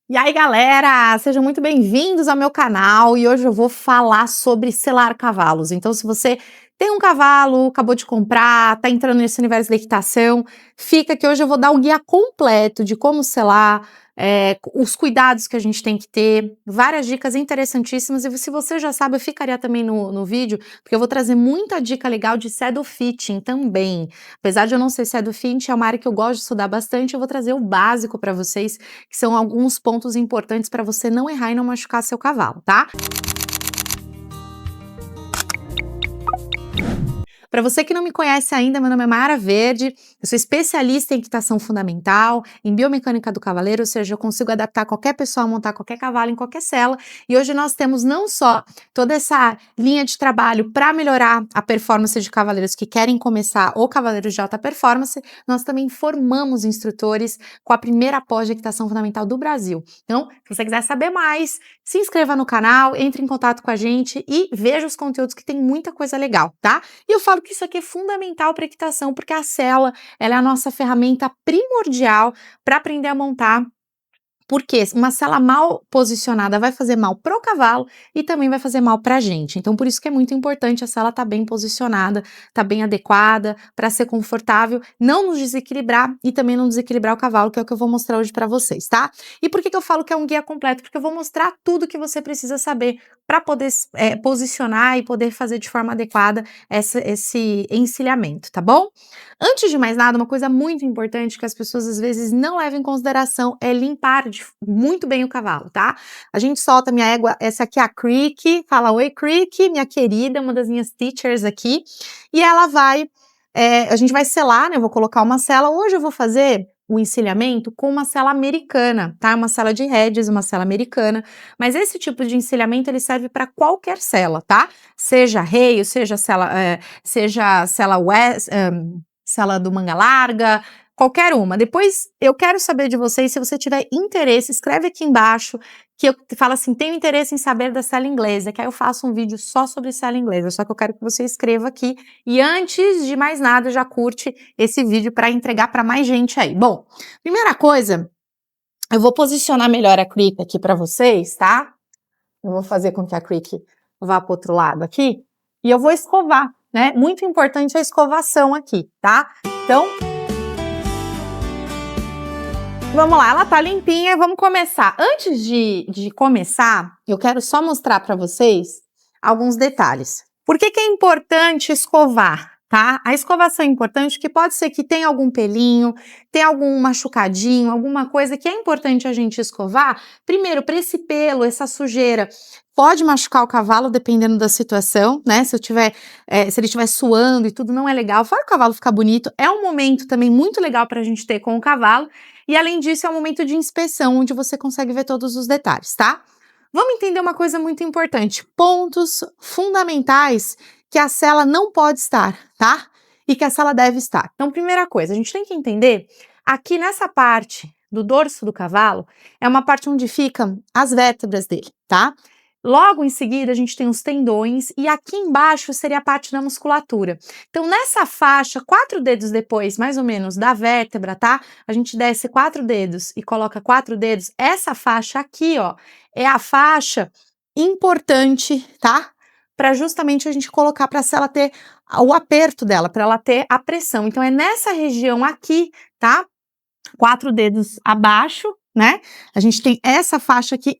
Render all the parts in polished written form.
E aí, galera, sejam muito bem-vindos ao meu canal e hoje eu vou falar sobre selar cavalos. Então, se você tem um cavalo, acabou de comprar, tá entrando nesse universo da equitação, fica que hoje eu vou dar um guia completo de como selar, os cuidados que a gente tem que ter, várias dicas interessantíssimas. E se você já sabe, eu ficaria também no vídeo, porque eu vou trazer muita dica legal de saddle fitting também. Apesar de eu não ser saddle fitting, é uma área que eu gosto de estudar bastante, eu vou trazer o básico para vocês, que são alguns pontos importantes para você não errar e não machucar seu cavalo, tá? Para você que não me conhece ainda, meu nome é Mara Verde, eu sou especialista em equitação fundamental, em biomecânica do cavaleiro, ou seja, eu consigo adaptar qualquer pessoa a montar qualquer cavalo em qualquer sela, e hoje nós temos não só toda essa linha de trabalho para melhorar a performance de cavaleiros que querem começar ou cavaleiros de alta performance, nós também formamos instrutores com a primeira pós de equitação fundamental do Brasil. Então, se você quiser saber mais, se inscreva no canal, entre em contato com a gente e veja os conteúdos que tem muita coisa legal, tá? E eu falo que isso aqui é fundamental para a equitação, porque a sela, ela é a nossa ferramenta primordial para aprender a montar. Porque uma sela mal posicionada vai fazer mal pro cavalo e também vai fazer mal pra gente. Então, por isso que é muito importante a sela estar bem posicionada, estar bem adequada, para ser confortável, não nos desequilibrar e também não desequilibrar o cavalo, que é o que eu vou mostrar hoje para vocês, tá? E por que eu falo que é um guia completo? Porque eu vou mostrar tudo que você precisa saber para poder posicionar e poder fazer de forma adequada esse encilhamento, tá bom? Antes de mais nada, uma coisa muito importante que as pessoas às vezes não levam em consideração é limpar muito bem o cavalo, tá? A gente solta minha égua, essa aqui é a Creek, fala oi Creek, minha querida, uma das minhas teachers aqui, e ela vai, a gente vai selar, né? Eu vou colocar uma sela, hoje eu vou fazer o encilhamento com uma sela americana, tá? Uma sela de rédeas, uma sela americana, mas esse tipo de encilhamento ele serve para qualquer sela, tá? Seja reio, seja sela west, sela do manga larga, qualquer uma. Depois eu quero saber de vocês, se você tiver interesse, escreve aqui embaixo, que eu falo assim, tenho interesse em saber da sela inglesa, que aí eu faço um vídeo só sobre sela inglesa, só que eu quero que você escreva aqui, e antes de mais nada, já curte esse vídeo para entregar para mais gente aí. Bom, primeira coisa, eu vou posicionar melhor a Creek aqui para vocês, tá? Eu vou fazer com que a Creek vá para o outro lado aqui, e eu vou escovar, né? Muito importante a escovação aqui, tá? Então, vamos lá, ela tá limpinha, vamos começar. Antes de começar, eu quero só mostrar para vocês alguns detalhes. Por que é importante escovar, tá? A escovação é importante porque pode ser que tenha algum pelinho, tenha algum machucadinho, alguma coisa que é importante a gente escovar. Primeiro, para esse pelo, essa sujeira, pode machucar o cavalo dependendo da situação, né? Se ele estiver suando e tudo, não é legal. Fora o cavalo ficar bonito, é um momento também muito legal para a gente ter com o cavalo. E além disso, é um momento de inspeção, onde você consegue ver todos os detalhes, tá? Vamos entender uma coisa muito importante, pontos fundamentais que a sela não pode estar, tá? E que a sela deve estar. Então, primeira coisa, a gente tem que entender, aqui nessa parte do dorso do cavalo, é uma parte onde ficam as vértebras dele, tá? Logo em seguida, a gente tem os tendões e aqui embaixo seria a parte da musculatura. Então, nessa faixa, 4 dedos depois, mais ou menos, da vértebra, tá? A gente desce 4 dedos e coloca 4 dedos. Essa faixa aqui, ó, é a faixa importante, tá? Para justamente a gente colocar para a sela ter o aperto dela, para ela ter a pressão. Então, é nessa região aqui, tá? 4 dedos abaixo, né? A gente tem essa faixa aqui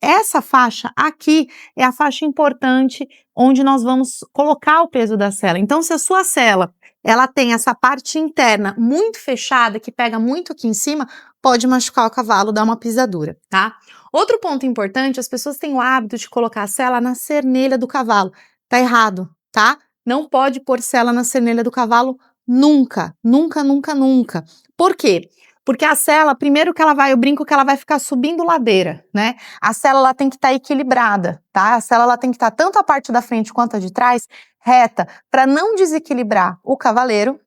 é a faixa importante onde nós vamos colocar o peso da sela. Então, se a sua sela, ela tem essa parte interna muito fechada, que pega muito aqui em cima, pode machucar o cavalo, dar uma pisadura, tá? Outro ponto importante, as pessoas têm o hábito de colocar a sela na cernelha do cavalo. Tá errado, tá? Não pode pôr sela na cernelha do cavalo nunca, nunca, nunca, nunca. Por quê? Porque a sela, primeiro que eu brinco que ela vai ficar subindo ladeira, né? A sela ela tem que estar equilibrada, tá? A sela ela tem que estar tanto a parte da frente quanto a de trás reta, para não desequilibrar o cavaleiro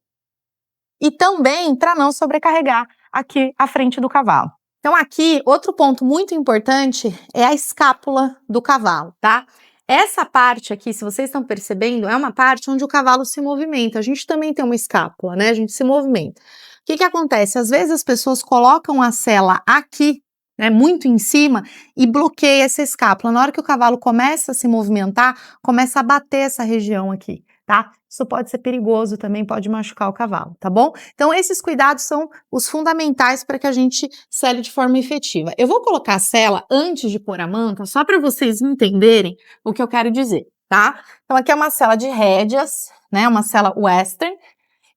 e também para não sobrecarregar aqui a frente do cavalo. Então aqui, outro ponto muito importante é a escápula do cavalo, tá? Essa parte aqui, se vocês estão percebendo, é uma parte onde o cavalo se movimenta. A gente também tem uma escápula, né? A gente se movimenta. O que acontece? Às vezes as pessoas colocam a sela aqui, né, muito em cima e bloqueia essa escápula. Na hora que o cavalo começa a se movimentar, começa a bater essa região aqui, tá? Isso pode ser perigoso também, pode machucar o cavalo, tá bom? Então, esses cuidados são os fundamentais para que a gente sele de forma efetiva. Eu vou colocar a sela antes de pôr a manta, só para vocês entenderem o que eu quero dizer, tá? Então, aqui é uma sela de rédeas, né? Uma sela western.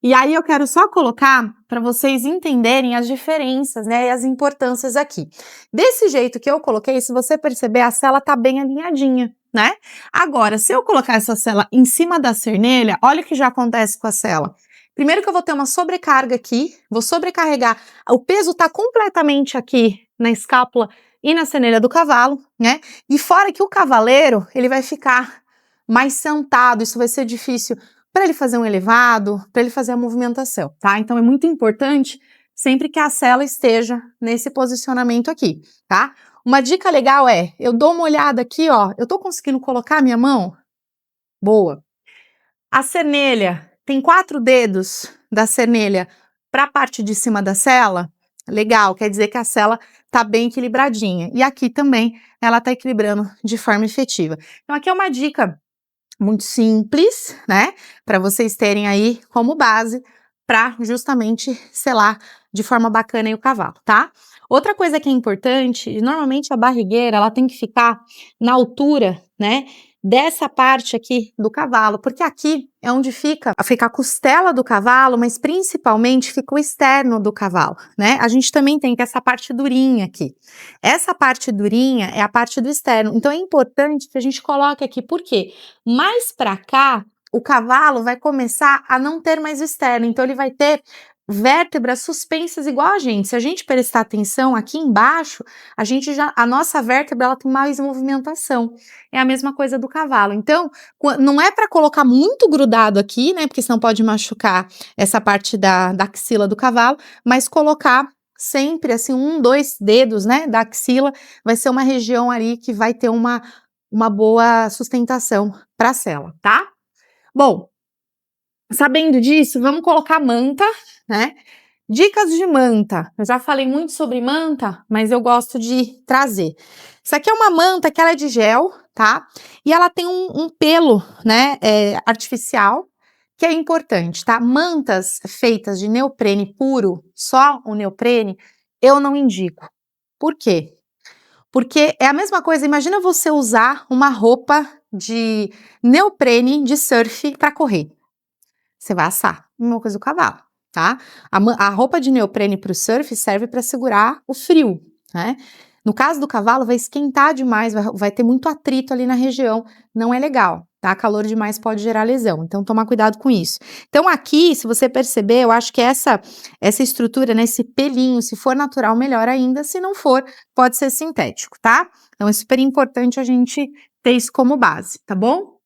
E aí eu quero só colocar para vocês entenderem as diferenças, né, e as importâncias aqui. Desse jeito que eu coloquei, se você perceber, a sela tá bem alinhadinha, né? Agora, se eu colocar essa sela em cima da cernelha, olha o que já acontece com a sela. Primeiro que eu vou ter uma sobrecarga aqui, vou sobrecarregar, o peso tá completamente aqui na escápula e na cernelha do cavalo, né? E fora que o cavaleiro, ele vai ficar mais sentado, isso vai ser difícil para ele fazer um elevado, para ele fazer a movimentação, tá? Então é muito importante sempre que a sela esteja nesse posicionamento aqui, tá? Uma dica legal é, eu dou uma olhada aqui, ó, eu tô conseguindo colocar a minha mão? Boa. A cernelha, tem 4 dedos da cernelha para a parte de cima da sela? Legal, quer dizer que a sela tá bem equilibradinha. E aqui também ela tá equilibrando de forma efetiva. Então aqui é uma dica muito simples, né? Para vocês terem aí como base para justamente selar de forma bacana aí o cavalo, tá? Outra coisa que é importante, normalmente a barrigueira ela tem que ficar na altura, né? Dessa parte aqui do cavalo, porque aqui é onde fica a costela do cavalo, mas principalmente fica o externo do cavalo, né? A gente também tem que essa parte durinha aqui. Essa parte durinha é a parte do externo, então é importante que a gente coloque aqui, por quê? Mais para cá, o cavalo vai começar a não ter mais externo, então ele vai ter vértebras suspensas igual a gente. Se a gente prestar atenção aqui embaixo, a nossa vértebra ela tem mais movimentação. É a mesma coisa do cavalo. Então, não é para colocar muito grudado aqui, né? Porque senão pode machucar essa parte da axila do cavalo, mas colocar sempre assim 1, 2 dedos, né, da axila, vai ser uma região ali que vai ter uma boa sustentação para a sela, tá? Bom, sabendo disso, vamos colocar manta, né? Dicas de manta. Eu já falei muito sobre manta, mas eu gosto de trazer. Isso aqui é uma manta que ela é de gel, tá? E ela tem um pelo, né, artificial, que é importante, tá? Mantas feitas de neoprene puro, só o neoprene, eu não indico. Por quê? Porque é a mesma coisa, imagina você usar uma roupa de neoprene de surf para correr. Você vai assar. Mesma coisa do cavalo, tá? A roupa de neoprene para o surf serve para segurar o frio, né? No caso do cavalo, vai esquentar demais, vai ter muito atrito ali na região, não é legal, tá? Calor demais pode gerar lesão, então tomar cuidado com isso. Então aqui, se você perceber, eu acho que essa estrutura, né, esse pelinho, se for natural, melhor ainda, se não for, pode ser sintético, tá? Então é super importante a gente ter isso como base, tá bom?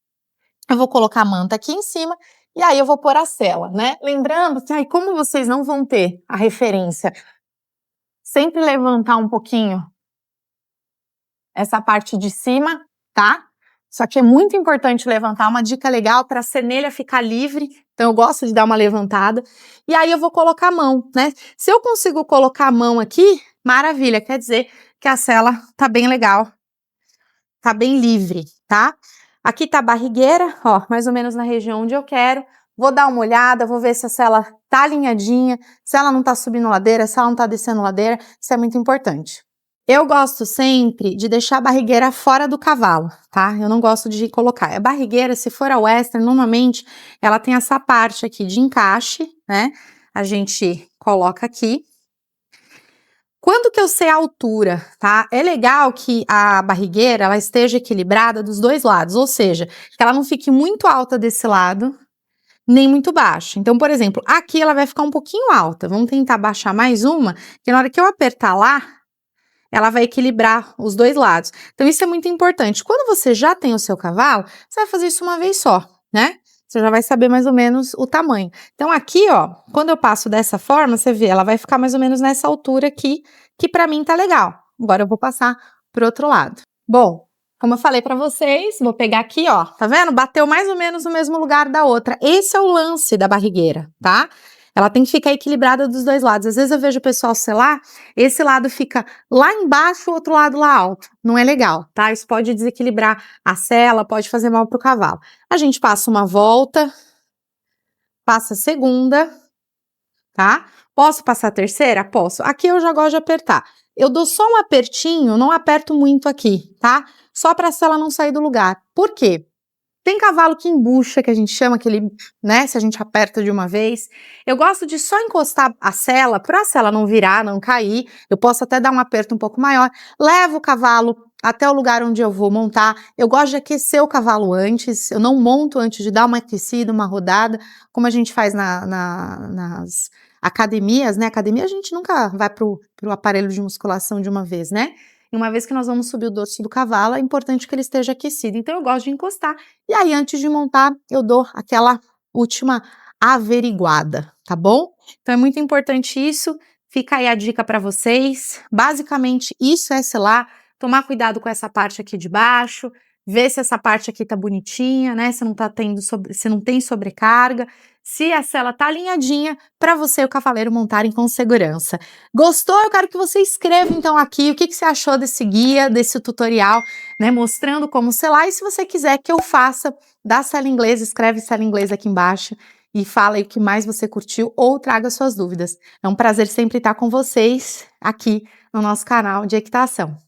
Eu vou colocar a manta aqui em cima e aí eu vou pôr a sela, né? Lembrando que aí como vocês não vão ter a referência, sempre levantar um pouquinho essa parte de cima, tá? Isso aqui é muito importante levantar, uma dica legal para a cernelha ficar livre, então eu gosto de dar uma levantada. E aí eu vou colocar a mão, né? Se eu consigo colocar a mão aqui, maravilha, quer dizer que a sela tá bem legal, tá bem livre, tá? Aqui tá a barrigueira, ó, mais ou menos na região onde eu quero. Vou dar uma olhada, vou ver se a sela tá alinhadinha, se ela não tá subindo ladeira, se ela não tá descendo ladeira, isso é muito importante. Eu gosto sempre de deixar a barrigueira fora do cavalo, tá? Eu não gosto de colocar. A barrigueira, se for a western, normalmente ela tem essa parte aqui de encaixe, né? A gente coloca aqui. Quando que eu sei a altura, tá? É legal que a barrigueira, ela esteja equilibrada dos dois lados, ou seja, que ela não fique muito alta desse lado, nem muito baixa. Então, por exemplo, aqui ela vai ficar um pouquinho alta. Vamos tentar baixar mais uma, que na hora que eu apertar lá, ela vai equilibrar os dois lados. Então, isso é muito importante. Quando você já tem o seu cavalo, você vai fazer isso uma vez só, né? Você já vai saber mais ou menos o tamanho. Então, aqui, ó, quando eu passo dessa forma, você vê, ela vai ficar mais ou menos nessa altura aqui, que pra mim tá legal. Agora eu vou passar pro outro lado. Bom, como eu falei pra vocês, vou pegar aqui, ó, tá vendo? Bateu mais ou menos no mesmo lugar da outra. Esse é o lance da barrigueira, tá? Ela tem que ficar equilibrada dos dois lados. Às vezes eu vejo o pessoal selar, esse lado fica lá embaixo, o outro lado lá alto. Não é legal, tá? Isso pode desequilibrar a sela, pode fazer mal pro cavalo. A gente passa uma volta, passa a segunda, tá? Posso passar a terceira? Posso. Aqui eu já gosto de apertar. Eu dou só um apertinho, não aperto muito aqui, tá? Só pra sela não sair do lugar. Por quê? Tem cavalo que embucha, que a gente chama aquele, né, se a gente aperta de uma vez. Eu gosto de só encostar a sela, para a sela não virar, não cair. Eu posso até dar um aperto um pouco maior. Levo o cavalo até o lugar onde eu vou montar. Eu gosto de aquecer o cavalo antes. Eu não monto antes de dar uma aquecida, uma rodada, como a gente faz nas academias, né? Academia a gente nunca vai pro aparelho de musculação de uma vez, né? E uma vez que nós vamos subir o dorso do cavalo, é importante que ele esteja aquecido. Então eu gosto de encostar. E aí, antes de montar, eu dou aquela última averiguada, tá bom? Então é muito importante isso. Fica aí a dica para vocês. Basicamente, isso é selar. Tomar cuidado com essa parte aqui de baixo, ver se essa parte aqui tá bonitinha, né? Se não tá tendo se não tem sobrecarga, se a sela tá alinhadinha para você e o cavaleiro montarem com segurança. Gostou? Eu quero que você escreva então aqui o que você achou desse guia, desse tutorial, né, mostrando como selar. E se você quiser que eu faça da sela inglesa, escreve sela inglesa aqui embaixo e fala aí o que mais você curtiu ou traga suas dúvidas. É um prazer sempre estar com vocês aqui no nosso canal de equitação.